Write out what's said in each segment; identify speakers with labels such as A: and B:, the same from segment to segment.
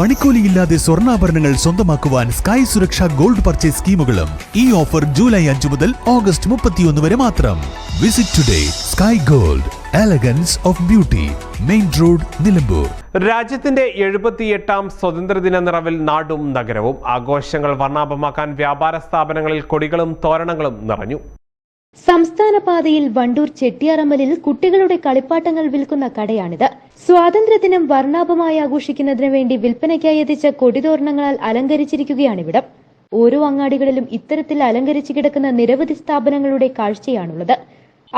A: പണിക്കൂലിയില്ലാതെ സ്വർണ്ണാഭരണങ്ങൾ സ്വന്തമാക്കുവാൻ സ്കൈ സുരക്ഷ gold purchase സ്കീമുകളും. ഈ ഓഫർ ജൂലൈ 5 മുതൽ ഓഗസ്റ്റ് 31 വരെ മാത്രം. Visit today sky gold, elegance of beauty, main road, Nilambur.
B: രാജ്യത്തിന്റെ 78ാം സ്വാതന്ത്ര്യദിന നിറവിൽ നാടും നഗരവും. ആഘോഷങ്ങൾ വർണ്ണാഭമാക്കാൻ വ്യാപാര സ്ഥാപനങ്ങളിൽ കൊടികളും തോരണങ്ങളും നിറഞ്ഞു.
C: സംസ്ഥാന പാതയിൽ വണ്ടൂർ ചെട്ടിയാറമ്മലിൽ കുട്ടികളുടെ കളിപ്പാട്ടങ്ങൾ വിൽക്കുന്ന കടയാണിത്. സ്വാതന്ത്ര്യദിനം വർണ്ണാഭമായി ആഘോഷിക്കുന്നതിന് വേണ്ടി വിൽപ്പനയ്ക്കായി എത്തിച്ച കൊടിതോരണങ്ങളാൽ അലങ്കരിച്ചിരിക്കുകയാണിവിടം. ഓരോ അങ്ങാടികളിലും ഇത്തരത്തിൽ അലങ്കരിച്ചു കിടക്കുന്ന നിരവധി സ്ഥാപനങ്ങളുടെ കാഴ്ചയാണുള്ളത്.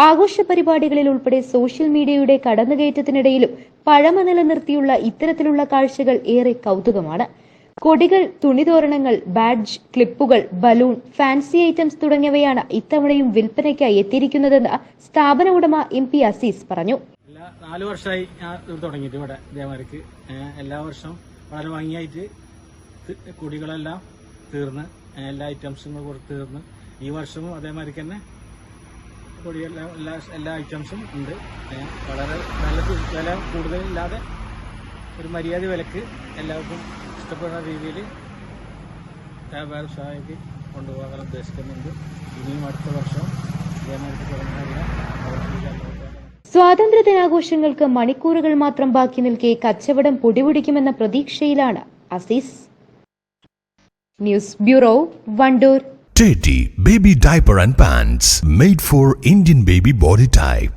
C: ആഘോഷ പരിപാടികളിൽ ഉൾപ്പെടെ സോഷ്യൽ മീഡിയയുടെ കടന്നുകയറ്റത്തിനിടയിലും പഴമ നിലനിർത്തിയുള്ള ഇത്തരത്തിലുള്ള കാഴ്ചകൾ ഏറെ കൗതുകമാണ്. കൊടികൾ, തുണിതോരണങ്ങൾ, ബാഡ്ജ്, ക്ലിപ്പുകൾ, ബലൂൺ, ഫാൻസി ഐറ്റംസ് തുടങ്ങിയവയാണ് ഇത്തവണയും വിൽപ്പനയ്ക്കായി എത്തിയിരിക്കുന്നതെന്ന് സ്ഥാപന ഉടമ MP അസീസ് പറഞ്ഞു.
D: 4 വർഷമായി ഞാൻ തുടങ്ങിയിട്ട് ഇവിടെ ഇതേമാതിരിക്ക് എല്ലാ വർഷവും വളരെ ഭംഗിയായിട്ട് കൊടികളെല്ലാം തീർന്ന് എല്ലാ ഐറ്റംസും തീർന്ന് ഈ വർഷവും അതേമാതിരി തന്നെ കൊടിയെല്ലാം എല്ലാ ഐറ്റംസും ഉണ്ട്. വളരെ നല്ല വില കൂടുതലില്ലാതെ ഒരു മര്യാദ വിലക്ക് എല്ലാവർക്കും ഇഷ്ടപ്പെടുന്ന രീതിയിൽ വ്യാപാര സഹായിക്ക് കൊണ്ടുപോകാൻ ഉദ്ദേശിക്കുന്നുണ്ട്. ഇനിയും അടുത്ത വർഷം ഇതേമാതിരി തുടങ്ങാനുള്ള
C: സ്വാതന്ത്ര്യദിനാഘോഷങ്ങൾക്ക് മണിക്കൂറുകൾ മാത്രം ബാക്കി നിൽക്കെ കച്ചവടം പൊടിപൊടിക്കുമെന്ന പ്രതീക്ഷയിലാണ് Azeez. News bureau, Wandoor.
A: Teddy Baby Diaper and Pants made for Indian baby body type.